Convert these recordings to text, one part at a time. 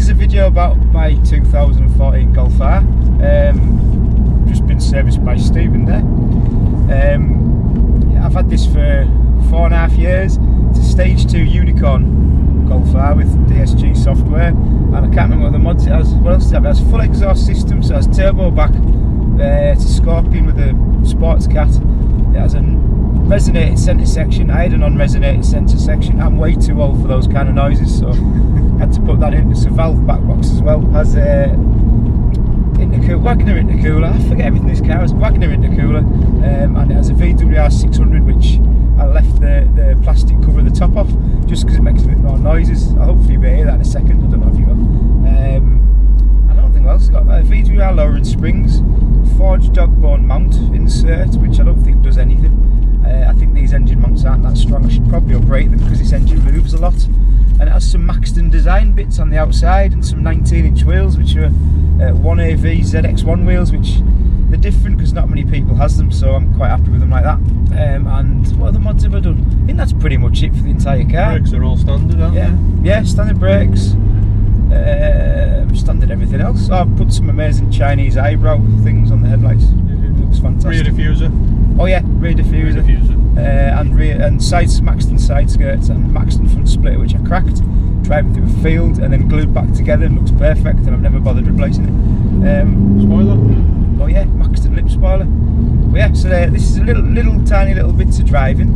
is a video about my 2014 Golf R. Just been serviced by Stephen there. I've had this for 4.5 years. It's a stage 2 Unicorn Golf R with DSG software, and I can't remember what the mods it has. What else does it have? It has full exhaust system, so it has turbo back. It's a Scorpion with a sports cat. It has a resonated centre section. I had a non-resonated centre section. I'm way too old for those kind of noises, so I had to put that in. It's a valve back box as well. Has a Wagner intercooler. I forget everything this car has. Wagner intercooler, and it has a VWR 600, which I left the plastic cover at the top off just because it makes a bit more noises. I'll hopefully be hear that in a second. I don't know if you will. I don't think what else. It's got a VWR lowering springs, forged dog bone mount insert, which I don't think does anything. I think these engine mounts aren't that strong. I should probably upgrade them because this engine moves a lot. And it has some Maxton design bits on the outside and some 19-inch wheels, which are 1AV ZX1 wheels, which they're different because not many people has them, so I'm quite happy with them like that. And what other mods have I done? I think that's pretty much it for the entire car. Brakes are all standard, aren't they? Yeah, standard brakes. Standard everything else. So I've put some amazing Chinese eyebrow things on the headlights. It looks fantastic. Rear diffuser. Oh yeah, rear diffuser. And Maxton side skirts and Maxton front splitter, which I cracked driving through a field and then glued back together and looks perfect, and I've never bothered replacing it. Spoiler. Oh yeah, Maxton lip spoiler. But yeah, so this is a little tiny little bits of driving,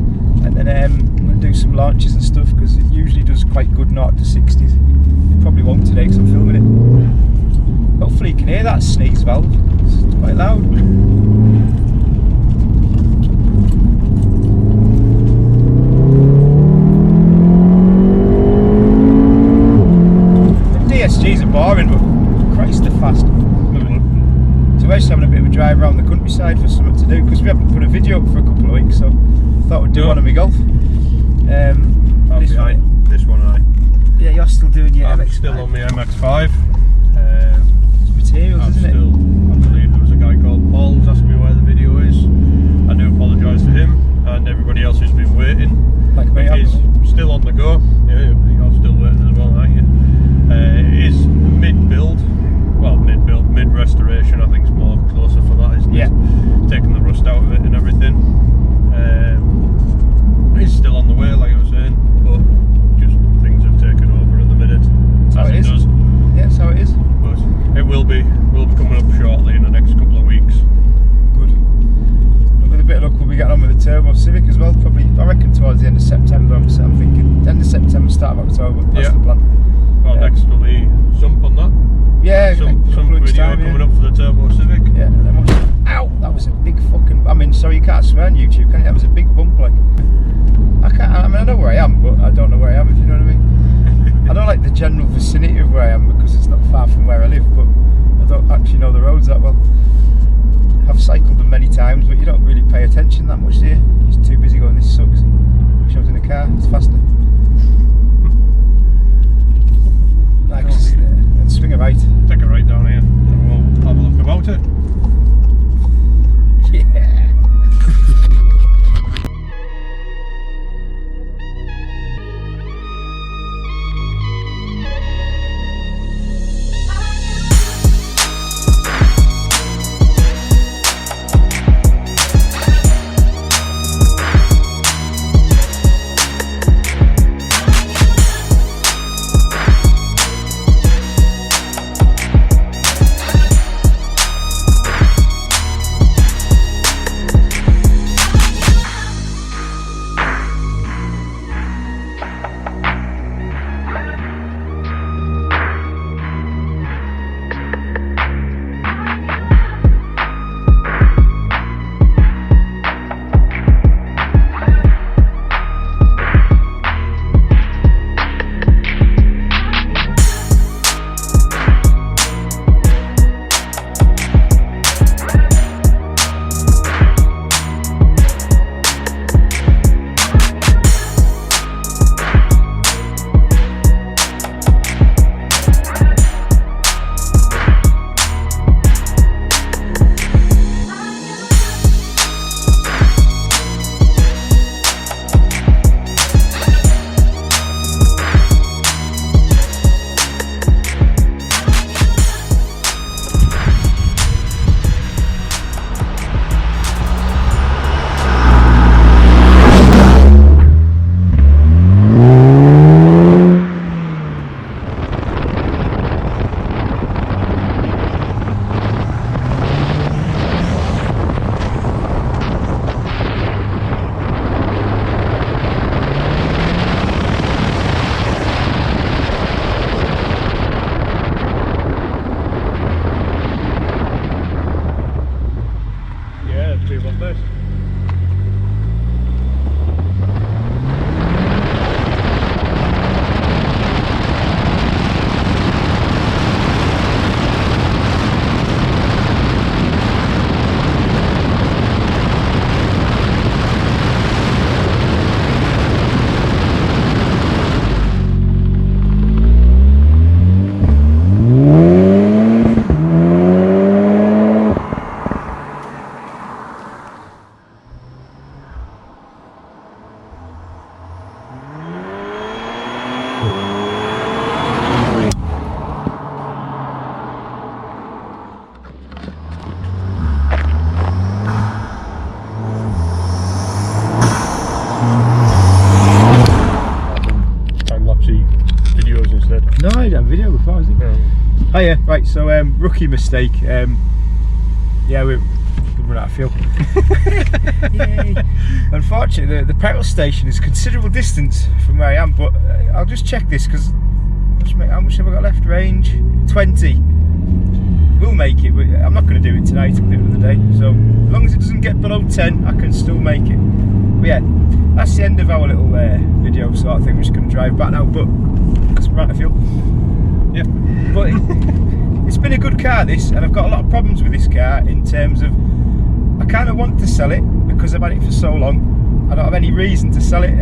and then I'm going to do some launches and stuff because it usually does quite good 0 to 60s. It probably won't today because I'm filming it. Hopefully you can hear that sneeze valve. It's quite loud. DSGs are boring, but Christ, they're fast. So we're just having a bit of a drive around the countryside for something to do because we haven't put a video up for a couple of weeks, so I thought we'd do one on my Golf. This one, yeah, you're still doing your I'm MX5. still on my MX5. It's materials, isn't it? I believe there was a guy called Paul who's asking me where the video is. I do apologise to him and everybody else who's been waiting. Like me, it is still on the go. Yeah, you're still waiting as well, aren't you? It is mid-build, well, mid-restoration. I think it's more closer for that, isn't it? Yeah. Taking the rust out of it and everything. It's still on the way, like I was saying, but just things have taken over at the minute, as it does. Yeah, that's how it is. But it will be coming up shortly in the next couple of weeks. Good. With a bit of luck, we'll be getting on with the Turbo Civic as well. Probably, I reckon, towards the end of September. I'm thinking end of September, start of October. That's the plan. Well, next will be Sump on that. Yeah, some video coming up for the Turbo Civic. Yeah, and then ow! That was a big fucking. I mean, sorry, you can't swear on YouTube, can you? That was a big bump, like. I mean, I know where I am, but I don't know where I am, if you know what I mean. I don't like the general vicinity of where I am because it's not far from where I live, but I don't actually know the roads that well. I've cycled them many times, but you don't really pay attention that much, do you? You're just too busy going, this sucks. Wish I was in a car, it's faster. Nice, and swing a right. Take a right down here and we'll have a look about it. Yeah. Hiya, right, so rookie mistake. Yeah, we've run out of fuel. Yay. Unfortunately, the petrol station is a considerable distance from where I am, but I'll just check this because how much have I got left? Range 20. We'll make it. I'm not going to do it tonight, I'll do it another day. So, as long as it doesn't get below 10, I can still make it. But yeah, that's the end of our little video sort of thing. We're just going to drive back now, but because we're out of fuel. Yeah. But it's been a good car, this, and I've got a lot of problems with this car in terms of I kind of want to sell it because I've had it for so long. I don't have any reason to sell it.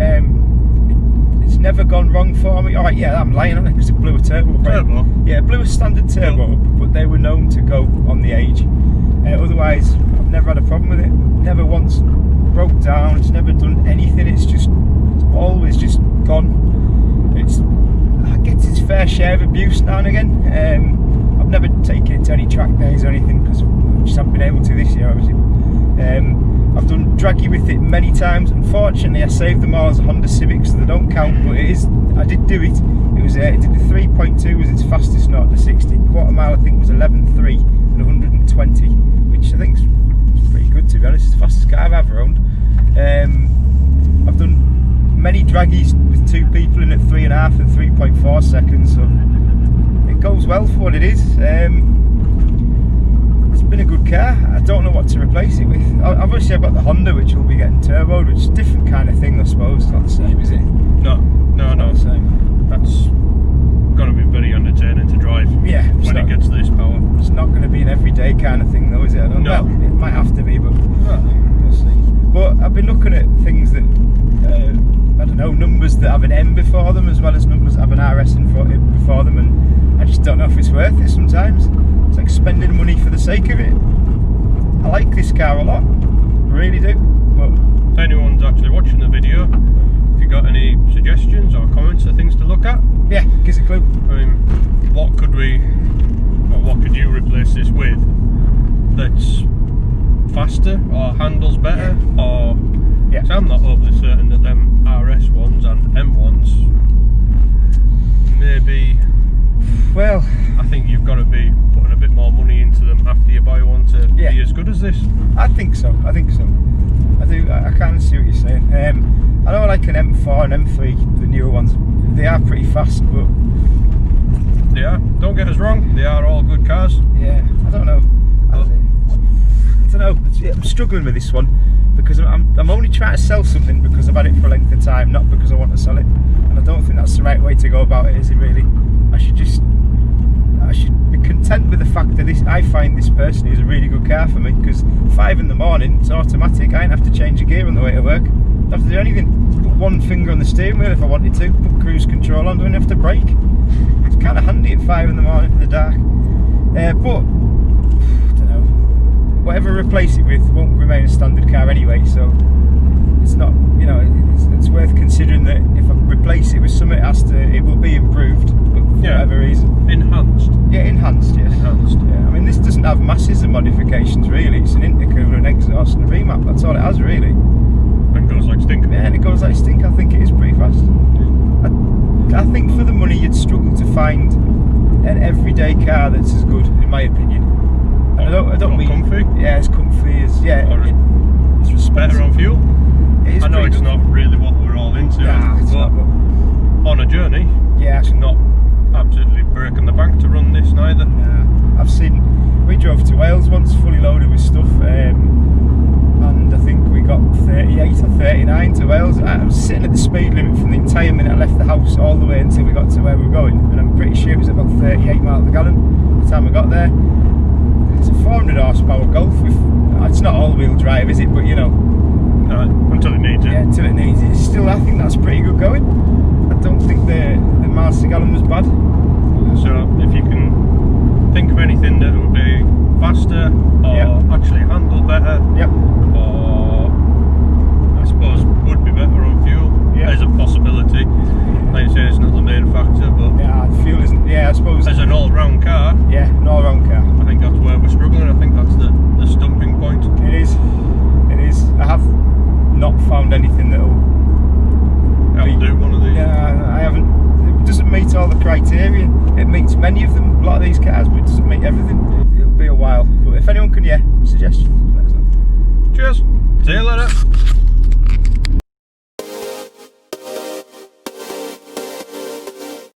It's never gone wrong for me. Alright, yeah, I'm lying on it because it blew a turbo. Turbo? Yeah, it blew a standard turbo, but they were known to go on the age. Otherwise, I've never had a problem with it. Never once broke down. It's never done anything. It's always just gone. I get its fair share of abuse now and again. I've never taken it to any track days or anything because I just haven't been able to this year, obviously. I've done draggy with it many times. Unfortunately, I saved them all as a Honda Civic, so they don't count. But I did do it. It did the 3.2 was its fastest, not the 60. Quarter mile, I think, was 11.3 and 120, which I think is pretty good, to be honest. It's the fastest car I've ever owned. I've done many draggies with two people in at 3.5 and 3.4 seconds, so it goes well for what it is. It's been a good car. I don't know what to replace it with. Obviously I've got the Honda, which will be getting turboed, which is a different kind of thing, I suppose. It's not the same, is it? No. Not the same. That's going to be very entertaining to drive. Yeah. When it gets this power. It's not going to be an everyday kind of thing though, is it? I don't know. No. Well, it might have to be, but we'll see. But I've been looking at things that, I don't know, numbers that have an M before them as well as numbers that have an RS before them, and I just don't know if it's worth it sometimes. It's like spending money for the sake of it. I like this car a lot, I really do. But if anyone's actually watching the video, if you got any suggestions or comments or things to look at, yeah, give us a clue. I mean, what could you replace this with that's faster or handles better? Yeah. Or yeah. So I'm not overly certain that them RS ones and M ones maybe. Well, I think you've got to be putting a bit more money into them after you buy one to be as good as this. I think so. I do. I kind of see what you're saying. I know I like an M4 and M3, the newer ones. They are pretty fast, but they are. Don't get us wrong. They are all good cars. Yeah. I don't know. I don't know. I'm struggling with this one because I'm only trying to sell something because I've had it for a length of time, not because I want to sell it. And I don't think that's the right way to go about it, is it really? I should be content with the fact that I find this personally is a really good car for me, because 5 in the morning, it's automatic. I don't have to change a gear on the way to work. I don't have to do anything. Put one finger on the steering wheel if I wanted to, put cruise control on, don't have to brake. It's kind of handy at 5 in the morning in the dark. But I don't know. Whatever I replace it with won't remain a standard car anyway, so it's not, you know, it's worth considering that if I replace it with something, it will be improved, but for whatever reason. Enhanced. Yeah, enhanced, yes. Enhanced. Yeah, I mean, this doesn't have masses of modifications really. It's an intercooler, an exhaust and a remap, that's all it has really. And it goes like stink. Yeah, and it goes like stink. I think it is pretty fast. I think for the money you'd struggle to find an everyday car that's as good, in my opinion. And I don't mean comfy. Yeah, as comfy as it's responsive. better on fuel. It is I know it's good. not really what we're all into, Nah, it's but not, on a journey, it's not absolutely breaking the bank to run this neither. Nah. We drove to Wales once fully loaded with stuff, and I think we got 38 or 39 to Wales. I was sitting at the speed limit from the entire minute I left the house all the way until we got to where we were going, and I'm pretty sure it was about 38 miles per gallon by the time I got there. It's a 400 horsepower Golf it's not all-wheel drive, is it? But you know, until it needs it. Yeah, until it needs it. Still, I think that's pretty good going. I don't think the miles per gallon was bad. So if you can think of anything that would be faster or actually handle better, or I suppose would be better on fuel, there's a possibility. Like you say, it's not the main factor, but fuel isn't. Yeah, I suppose as an all-round car, an all-round car. I think that's where we're struggling. I think that's the stumping point. It is. I have not found anything that'll do one of these. Yeah, I haven't. It doesn't meet all the criteria. It meets many of them, a lot of these cars, but it doesn't meet everything. It'll be a while. But if anyone can, suggestions, let us know. Cheers. See you later.